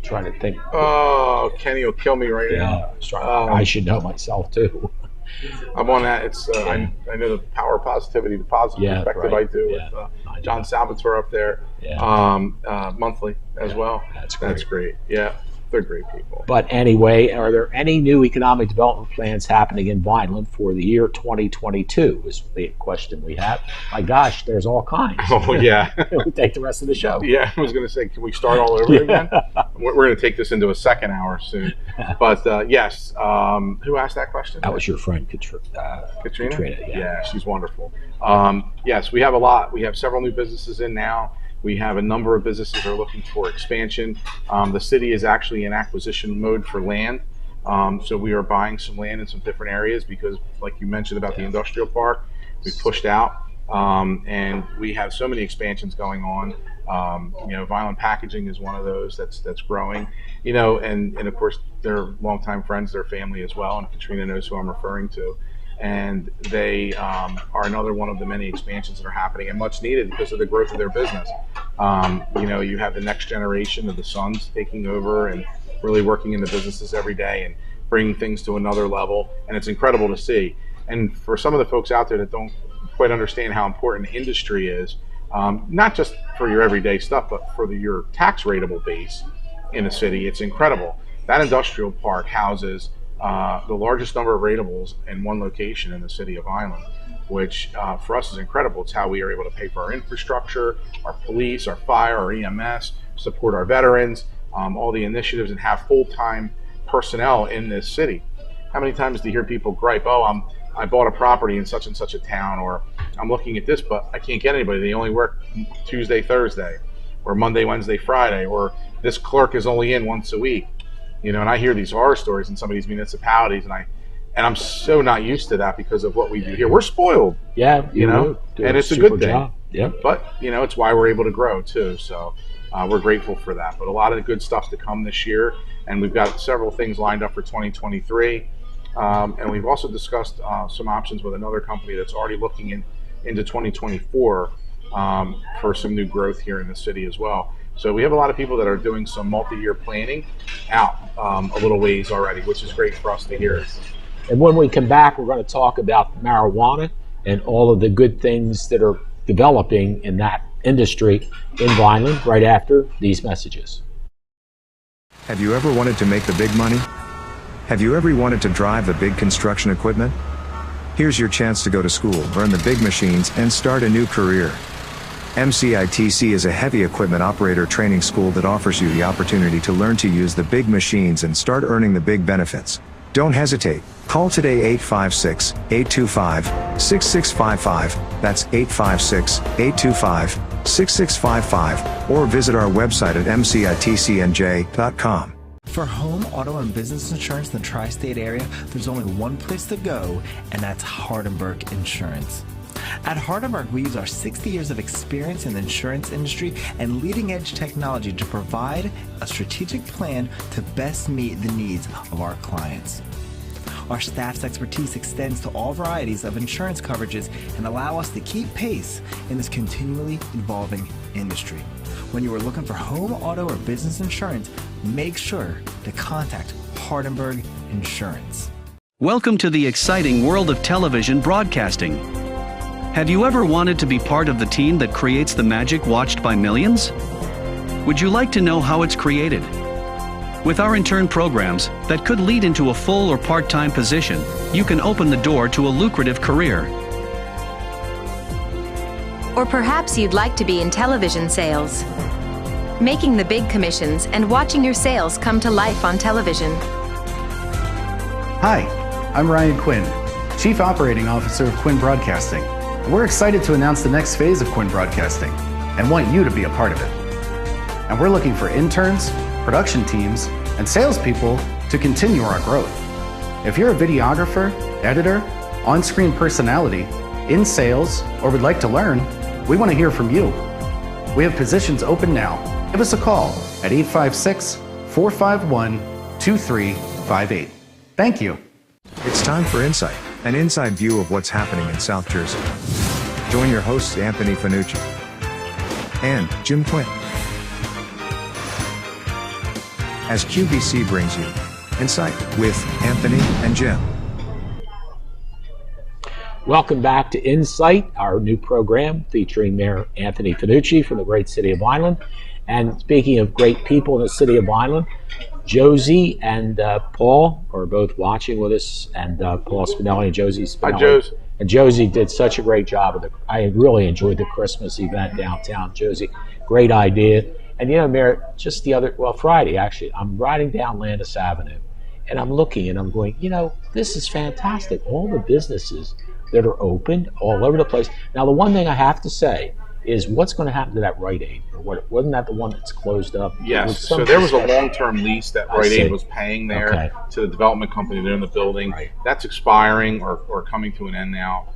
trying to think. Oh, Kenny will kill me right now. I should know myself too. I'm on that. It's I know the power of positivity, the positive perspective. I do with John Salvatore up there monthly as well. That's great. Yeah, they're great people. But anyway, are there any new economic development plans happening in Vineland for the year 2022 is the question we have. My gosh, there's all kinds. Oh, yeah. We'll take the rest of the show. Yeah, I was going to say, can we start all over again? We're going to take this into a second hour soon. But yes, who asked that question? That was your friend, Katrina? Yeah, she's wonderful. Yes, we have a lot. We have several new businesses in now. We have a number of businesses that are looking for expansion. The city is actually in acquisition mode for land. So we are buying some land in some different areas because, like you mentioned about the industrial park, we pushed out. And we have so many expansions going on. Vineland Packaging is one of those that's growing. And of course, they're longtime friends, their family as well. And Katrina knows who I'm referring to. And they are another one of the many expansions that are happening and much needed because of the growth of their business. You have the next generation of the sons taking over and really working in the businesses every day and bringing things to another level. And it's incredible to see. And for some of the folks out there that don't quite understand how important industry is, not just for your everyday stuff, but for your tax rateable base in the city, it's incredible. That industrial park houses the largest number of ratables in one location in the city of Vineland, which for us is incredible. It's how we are able to pay for our infrastructure, our police, our fire, our EMS, support our veterans, all the initiatives, and have full-time personnel in this city. How many times do you hear people gripe, I bought a property in such and such a town, or I'm looking at this, but I can't get anybody. They only work Tuesday, Thursday, or Monday, Wednesday, Friday, or this clerk is only in once a week. And I hear these horror stories in some of these municipalities, and I'm so not used to that because of what we do here. We're spoiled. Yeah, and it's a good thing. Yeah. But it's why we're able to grow too. So we're grateful for that. But a lot of good stuff to come this year, and we've got several things lined up for 2023. And we've also discussed some options with another company that's already looking into 2024 for some new growth here in the city as well. So we have a lot of people that are doing some multi-year planning out a little ways already, which is great for us to hear. And when we come back, we're going to talk about marijuana and all of the good things that are developing in that industry in Vineland right after these messages. Have you ever wanted to make the big money? Have you ever wanted to drive the big construction equipment? Here's your chance to go to school, learn the big machines, and start a new career. MCITC is a heavy equipment operator training school that offers you the opportunity to learn to use the big machines and start earning the big benefits. Don't hesitate. Call today 856-825-6655. That's 856-825-6655. Or visit our website at mcitcnj.com. For home, auto, and business insurance in the tri-state area, there's only one place to go, and that's Hardenberg Insurance. At Hardenberg, we use our 60 years of experience in the insurance industry and leading-edge technology to provide a strategic plan to best meet the needs of our clients. Our staff's expertise extends to all varieties of insurance coverages and allow us to keep pace in this continually evolving industry. When you are looking for home, auto, or business insurance, make sure to contact Hardenberg Insurance. Welcome to the exciting world of television broadcasting. Have you ever wanted to be part of the team that creates the magic watched by millions? Would you like to know how it's created? With our intern programs that could lead into a full or part-time position, you can open the door to a lucrative career. Or perhaps you'd like to be in television sales, making the big commissions and watching your sales come to life on television. Hi, I'm Ryan Quinn, Chief Operating Officer of Quinn Broadcasting. We're excited to announce the next phase of Quinn Broadcasting and want you to be a part of it. And we're looking for interns, production teams, and salespeople to continue our growth. If you're a videographer, editor, on-screen personality, in sales, or would like to learn, we want to hear from you. We have positions open now. Give us a call at 856-451-2358. Thank you. It's time for Insight, an inside view of what's happening in South Jersey. Join your hosts Anthony Fanucci and Jim Quinn as QVC brings you Insight with Anthony and Jim. Welcome back to Insight, our new program featuring Mayor Anthony Fanucci from the great city of Vineland. And speaking of great people in the city of Vineland, Josie and Paul are both watching with us, and Paul Spinelli and Josie Spinelli. Hi, Josie. And Josie did such a great job. I really enjoyed the Christmas event downtown. Josie, great idea. And you know, Mayor, just Friday actually, I'm riding down Landis Avenue, and I'm looking and I'm going, you know, this is fantastic. All the businesses that are open all over the place. Now, the one thing I have to say is, what's going to happen to that Rite Aid? Or wasn't that the one that's closed up? Yes. So there was a long-term lease that Rite Aid was paying there to the development company there in the building. Right. That's expiring or coming to an end now.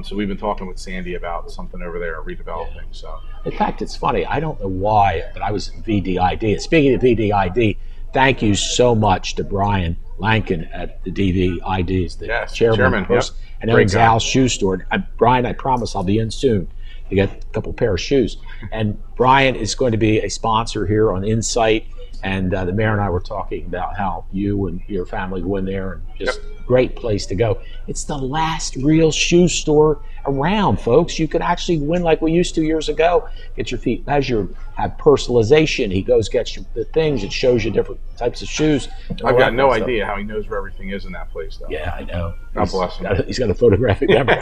So we've been talking with Sandy about something over there redeveloping. Yeah. So in fact, it's funny. I don't know why, but I was in VDID. Speaking of VDID, thank you so much to Brian Lankin at the DVIDs, the chairman. Yep. And owns Al's Shoe Store. Brian, I promise I'll be in soon to get a couple pair of shoes. And Brian is going to be a sponsor here on Insight. And the mayor and I were talking about how you and your family go in there, and just great place to go. It's the last real shoe store around, folks. You could actually win like we used to years ago. Get your feet measured, have personalization. He goes, gets you the things. It shows you different types of shoes. I've got no idea how he knows where everything is in that place, though. Yeah, I know. God bless him. He's got a photographic memory.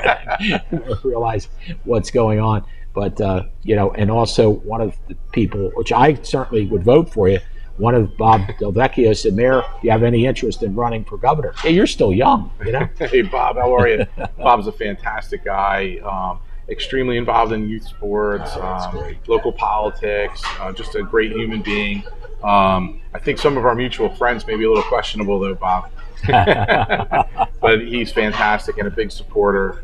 Realize what's going on. But, you know, and also one of the people, which I certainly would vote for you, one of Bob Del Vecchio said, Mayor, do you have any interest in running for governor? Hey, you're still young, you know? Hey, Bob, how are you? Bob's a fantastic guy, extremely involved in youth sports, local politics, just a great human being. I think some of our mutual friends may be a little questionable, though, Bob. But he's fantastic and a big supporter.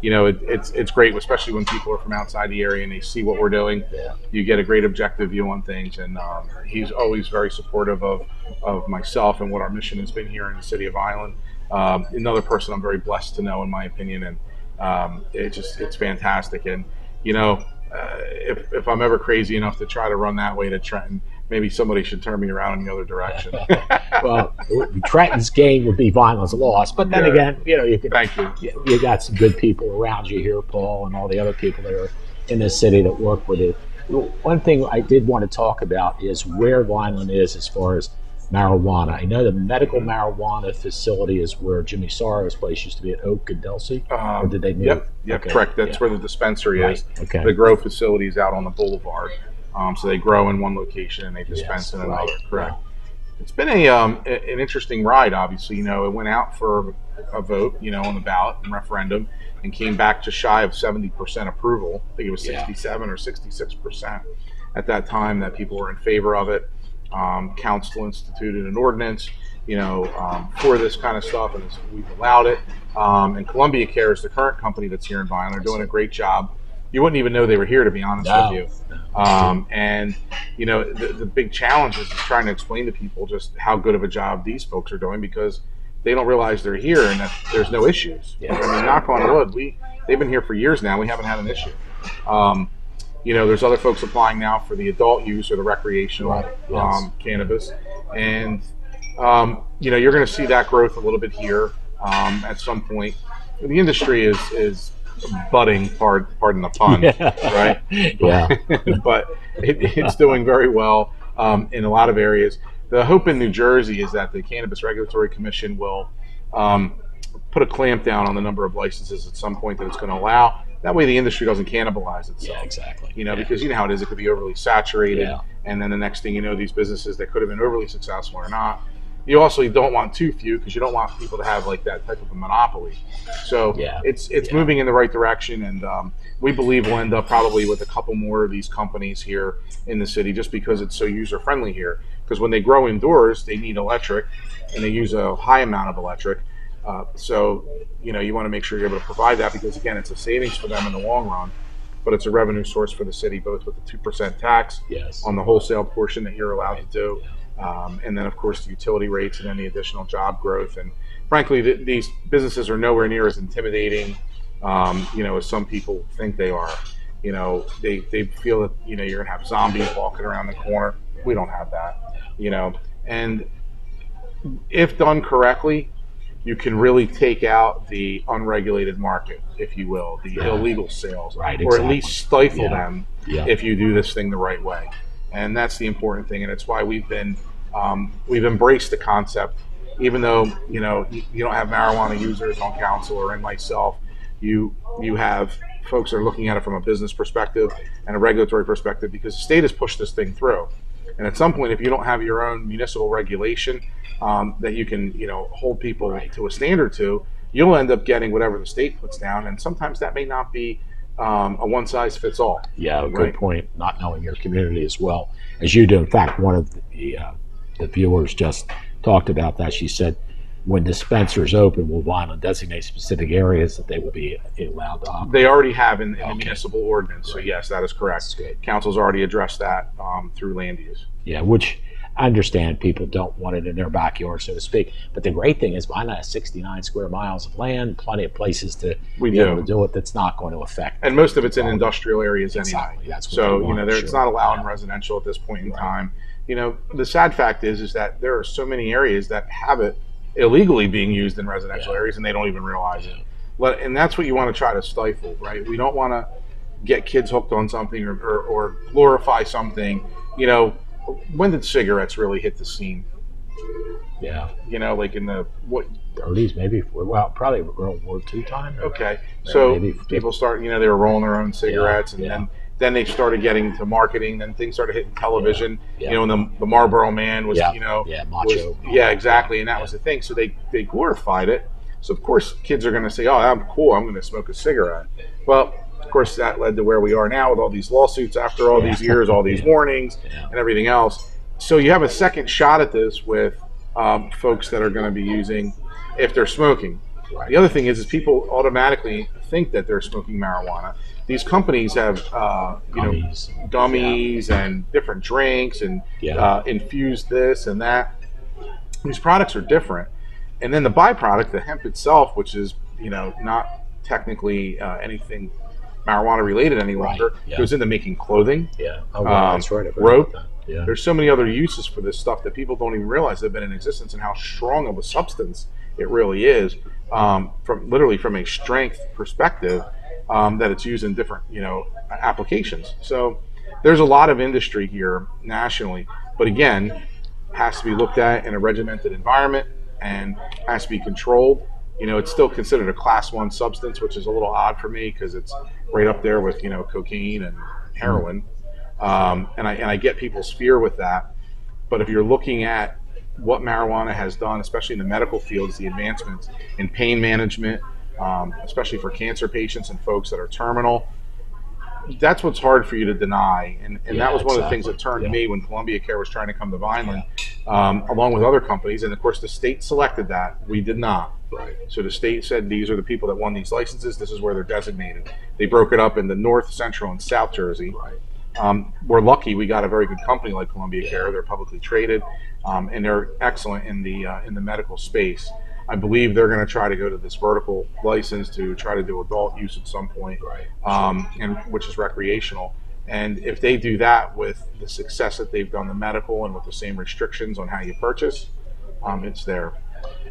You know, it's great, especially when people are from outside the area and they see what we're doing. Yeah. You get a great objective view on things, and he's always very supportive of myself and what our mission has been here in the city of Vineland. Another person I'm very blessed to know, in my opinion, and it's fantastic. And you know, if I'm ever crazy enough to try to run that way to Trenton, maybe somebody should turn me around in the other direction. Well, Trenton's gain would be Vineland's loss, but then again, you know, you can. Thank you. You got some good people around you here, Paul, and all the other people that are in this city that work with it. One thing I did want to talk about is where Vineland is as far as marijuana. I know the medical marijuana facility is where Jimmy Sorrow's place used to be at Oak and Delsey. Or did they move? Yep, correct. That's where the dispensary is. Okay. The grow facility is out on the boulevard. So they grow in one location and they dispense in another. Correct. It's been an interesting ride. Obviously, you know, it went out for a vote, you know, on the ballot and referendum, and came back just shy of 70% approval. I think it was 67 or 66% at that time that people were in favor of it. Council instituted an ordinance, you know, for this kind of stuff, and we've allowed it. And Columbia Care is the current company that's here in Vineland. They're doing a great job. You wouldn't even know they were here, to be honest with you. And you know, the big challenge is trying to explain to people just how good of a job these folks are doing, because they don't realize they're here and that there's no issues. I mean, knock on wood, they've been here for years now. We haven't had an issue. You know, there's other folks applying now for the adult use or the recreational cannabis, and you know, you're going to see that growth a little bit here at some point. The industry is budding, pardon the pun, right? Yeah. But it's doing very well in a lot of areas. The hope in New Jersey is that the Cannabis Regulatory Commission will put a clamp down on the number of licenses at some point that it's going to allow. That way the industry doesn't cannibalize itself. Yeah, exactly. You know, because you know how it is, it could be overly saturated, and then the next thing you know, these businesses that could have been overly successful or not. You also don't want too few, because you don't want people to have like that type of a monopoly. So it's moving in the right direction, and we believe we'll end up probably with a couple more of these companies here in the city, just because it's so user friendly here. Because when they grow indoors, they need electric, and they use a high amount of electric. So you know, you want to make sure you're able to provide that, because again, it's a savings for them in the long run, but it's a revenue source for the city, both with the 2% tax on the wholesale portion that you're allowed to do. And then, of course, the utility rates and any additional job growth. And frankly, these businesses are nowhere near as intimidating, you know, as some people think they are. You know, they feel that, you know, you're going to have zombies walking around the corner. We don't have that, you know. And if done correctly, you can really take out the unregulated market, if you will, the illegal sales, right, or at exactly. least stifle them Yeah. if you do this thing the right way. And that's the important thing, and it's why we've embraced the concept. Even though you don't have marijuana users on council or in myself, you have folks that are looking at it from a business perspective and a regulatory perspective, because the state has pushed this thing through. And at some point, if you don't have your own municipal regulation that you can hold people to a standard to, you'll end up getting whatever the state puts down, and sometimes that may not be a one size fits all. Yeah, good point. Not knowing your community as well as you do. In fact, one of the viewers just talked about that. She said, when dispensers open, will Vineland designate specific areas that they will be allowed to operate? They already have in the municipal ordinance. So yes, that is correct. That's good. Council's already addressed that through land use. Yeah, which I understand people don't want it in their backyard, so to speak. But the great thing is Vineland has 69 square miles of land, plenty of places to be able to do it that's not going to affect. And most of it's in industrial areas Exactly. anyway. That's what so they want, it's not allowed in residential at this point in time. The sad fact is that there are so many areas that have it illegally being used in residential areas, and they don't even realize it. And that's what you want to try to stifle, right? We don't want to get kids hooked on something or glorify something. When did cigarettes really hit the scene? Yeah. Like in the 30s, maybe. Well, probably World War II time. Okay. So people start, they were rolling their own cigarettes, and then they started getting to marketing. Then things started hitting television. And the Marlboro Man was, macho. Exactly. And that was the thing. So they glorified it. So of course kids are going to say, "Oh, I'm cool. I'm going to smoke a cigarette." Well, of course that led to where we are now with all these lawsuits after all these years, all these warnings, and everything else. So you have a second shot at this with folks that are going to be using if they're smoking. Right. The other thing is people automatically think that they're smoking marijuana. These companies have gummies and different drinks and infused this and that. These products are different. And then the byproduct, the hemp itself, which is not technically anything marijuana related any longer, goes into making clothing. Yeah. Oh, wow, that's right. Rope. Yeah. There's so many other uses for this stuff that people don't even realize have been in existence, and how strong of a substance it really is, from a strength perspective, that it's used in different applications. So there's a lot of industry here nationally, but again, has to be looked at in a regimented environment and has to be controlled. It's still considered a class 1 substance, which is a little odd for me because it's right up there with cocaine and heroin. And I get people's fear with that, but if you're looking at what marijuana has done, especially in the medical field, is the advancements in pain management, especially for cancer patients and folks that are terminal. That's what's hard for you to deny, and that was one of the things that turned me when Columbia Care was trying to come to Vineland, along with other companies, and of course the state selected that. We did not. Right. So the state said these are the people that won these licenses. This is where they're designated. They broke it up into North, Central, and South Jersey. Right. We're lucky we got a very good company like Columbia Care. They're publicly traded, and they're excellent in the medical space. I believe they're going to try to go to this vertical license to try to do adult use at some point, and which is recreational. And if they do that with the success that they've done the medical and with the same restrictions on how you purchase, it's there.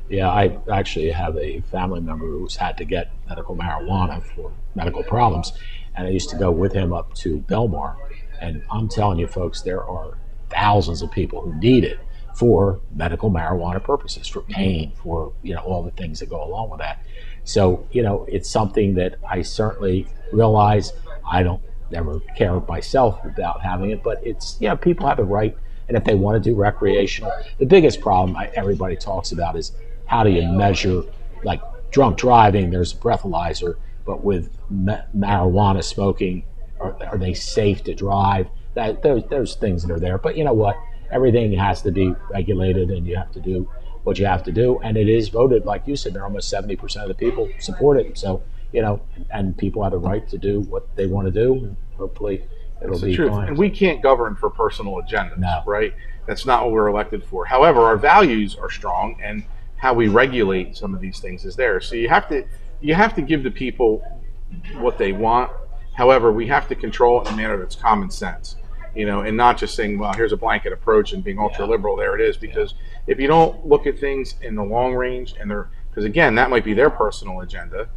Yeah, I actually have a family member who's had to get medical marijuana for medical problems, and I used to go with him up to Belmar. And I'm telling you, folks, there are thousands of people who need it for medical marijuana purposes, for pain, for all the things that go along with that. So it's something that I certainly realize I don't never care myself about having it, but it's people have the right, and if they want to do recreational, the biggest problem everybody talks about is how do you measure, like drunk driving, there's a breathalyzer, but with marijuana smoking, are they safe to drive? There's things that are there, but you know what? Everything has to be regulated, and you have to do what you have to do. And it is voted, like you said, there are almost 70% of the people support it. So, and people have the right to do what they want to do. And hopefully it'll be fine. And we can't govern for personal agendas, right? That's not what we're elected for. However, our values are strong, and how we regulate some of these things is there. So you have to give the people what they want. However, we have to control it in a manner that's common sense. And not just saying, well, here's a blanket approach and being ultra liberal, there it is. Because if you don't look at things in the long range and Because again, that might be their personal agenda,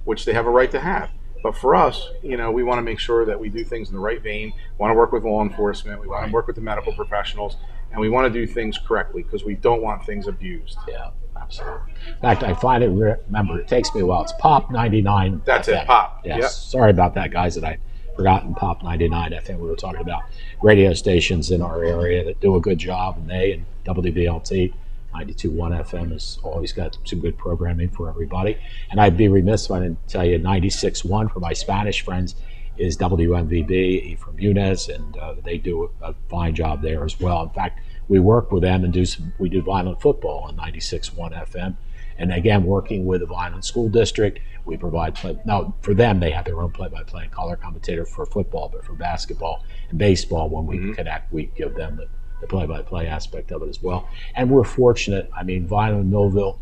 which they have a right to have. But for us, we want to make sure that we do things in the right vein. We want to work with law enforcement. We want to work with the medical professionals, and we want to do things correctly because we don't want things abused. Yeah, absolutely. In fact, I find it. Remember, it takes me a while. It's Pop 99. That's FM. it, Pop. Yes. Yep. Sorry about that, guys. That I'd forgotten Pop 99 FM. We were talking about radio stations in our area that do a good job, and they and WBLT 92.1 FM has always got some good programming for everybody. And I'd be remiss if I didn't tell you 96.1 for my Spanish friends is WMVB from Muniz, and they do a fine job there as well. In fact, we work with them and we do Vineland football on 96.1 FM. And again, working with the Vineland School District, we provide now for them, they have their own play-by-play and color commentator for football, but for basketball and baseball, when we connect, we give them the play-by-play aspect of it as well. And we're fortunate. I mean, Vineland, Millville,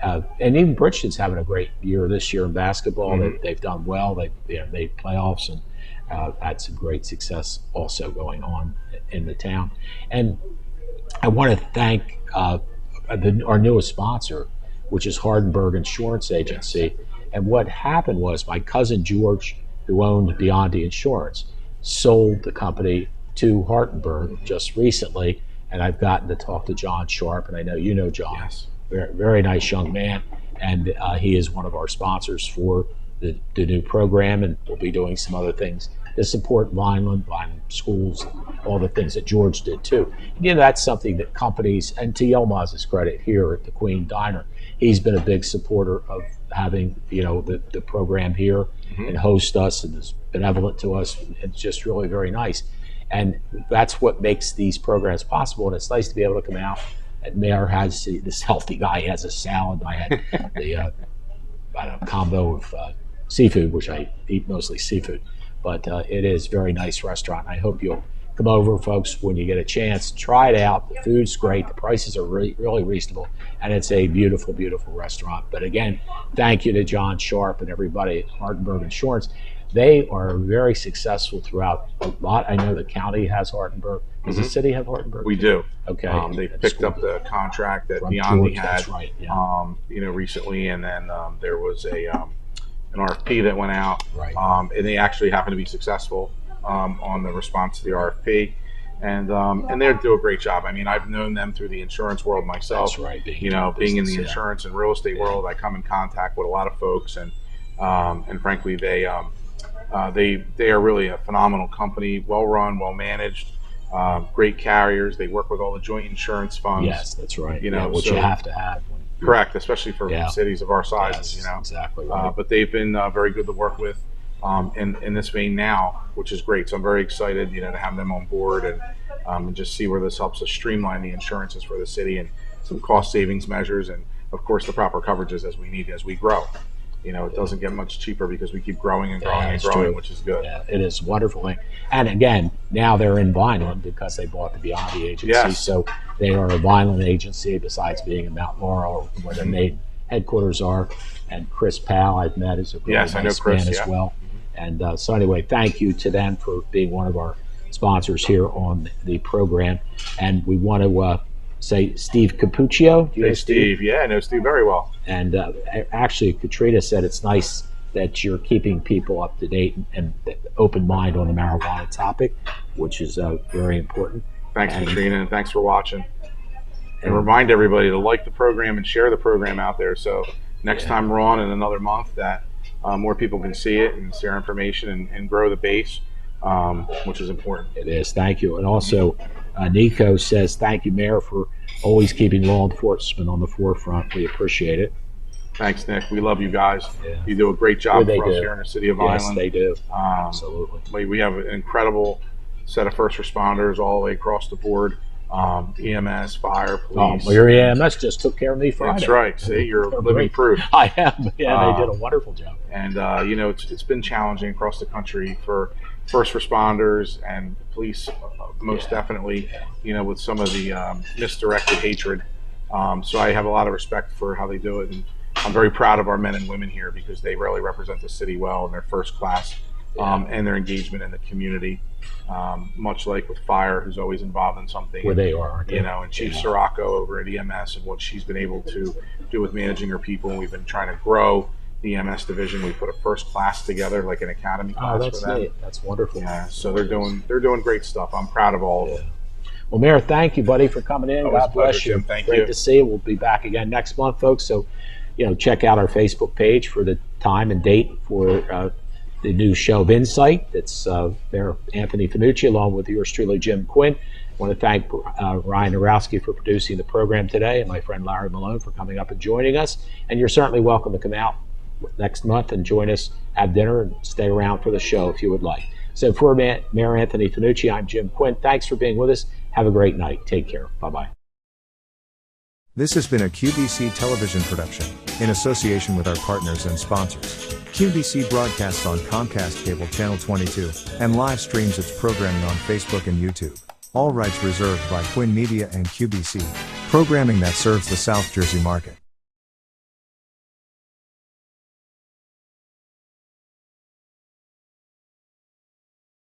and even Bridgeton's having a great year this year in basketball. They've done well. They've made playoffs and had some great success also going on in the town. And I want to thank our newest sponsor, which is Hardenberg Insurance Agency. Yes. And what happened was my cousin George, who owned Biondi Insurance, sold the company to Hardenberg just recently, and I've gotten to talk to John Sharp, and I know you know John. Yes. Very, very nice young man, and he is one of our sponsors for the new program, and we'll be doing some other things to support Vineland schools, all the things that George did too. Again, that's something that companies, and to Yilmaz's credit here at the Queen Diner, he's been a big supporter of having the program here and host us and is benevolent to us. It's just really very nice. And that's what makes these programs possible. And it's nice to be able to come out. And Mayor has this healthy guy. He has a salad. I had the combo of seafood, which I eat mostly seafood. But it is a very nice restaurant. I hope you'll come over, folks, when you get a chance. Try it out. The food's great. The prices are really reasonable. And it's a beautiful, beautiful restaurant. But again, thank you to John Sharp and everybody at Hardenberg Insurance. They are very successful throughout a lot. I know the county has Hardenberg. Does the city have Hardenberg? We do. Okay. They picked up the contract that Biondi had, that's right, yeah. Recently, and then there was an RFP that went out, right. And they actually happened to be successful on the response to the RFP, and they do a great job. I mean, I've known them through the insurance world myself. That's right. Being in the insurance and real estate world, I come in contact with a lot of folks, and frankly, they are really a phenomenal company, well run, well managed, great carriers. They work with all the joint insurance funds. Yes, that's right. Which you have to have. Correct, especially for cities of our sizes. Yes, exactly right. But they've been very good to work with in this vein now, which is great. So I'm very excited, to have them on board and just see where this helps us streamline the insurances for the city and some cost savings measures, and of course the proper coverages as we need as we grow. It doesn't get much cheaper because we keep growing and growing and growing, which is good. Yeah, it is a wonderful thing. And again, now they're in Vineland because they bought the Biondi agency. Yes. So they are a Vineland agency besides being in Mount Laurel, where their main headquarters are. And Chris Powell, I've met, is a really nice man as well. And so anyway, thank you to them for being one of our sponsors here on the program. And we want to say Steve Capuccio. Hey, Steve. Yeah, I know Steve very well. And actually, Katrina said it's nice that you're keeping people up to date and open mind on the marijuana topic, which is very important. Thanks, Katrina, and thanks for watching. And remind everybody to like the program and share the program out there. So next time we're on in another month, that more people can see it and share information and grow the base, which is important. It is. Thank you. And also, Nico says, thank you, Mayor, for always keeping law enforcement on the forefront. We appreciate it. Thanks, Nick. We love you guys. Yeah. You do a great job for us here in the city of Vineland. Yes, they do. Absolutely. We have an incredible set of first responders all the way across the board. EMS, fire, police. Well, your EMS just took care of me Friday. That's right. See, you're living proof. I am. Yeah, they did a wonderful job. And, it's been challenging across the country for first responders and police, most definitely, with some of the misdirected hatred. So I have a lot of respect for how they do it. And I'm very proud of our men and women here because they really represent the city well, and they're first class and their engagement in the community. Much like with Fire, who's always involved in something. Where they are, aren't they? You know, and Chief Sirocco over at EMS and what she's been able to do with managing her people. And we've been trying to grow the EMS division. We put a first class together, like an academy class that's for them. neat. That's wonderful. Yeah, so they're doing great stuff. I'm proud of all of them. Well, Mayor, thank you, buddy, for coming in. Always God bless pleasure, you. Jim. Thank Great you. to see you. We'll be back again next month, folks. So, check out our Facebook page for the time and date for the new show of Insight. That's Mayor Anthony Fanucci, along with yours truly, Jim Quinn. I want to thank Ryan Narowski for producing the program today, and my friend Larry Malone for coming up and joining us. And you're certainly welcome to come out next month and join us, have dinner, and stay around for the show if you would like. So for Mayor Anthony Fanucci, I'm Jim Quinn. Thanks for being with us. Have a great night. Take care. Bye-bye. This has been a QVC television production, in association with our partners and sponsors. QVC broadcasts on Comcast Cable Channel 22, and live streams its programming on Facebook and YouTube. All rights reserved by Quinn Media and QVC, programming that serves the South Jersey market.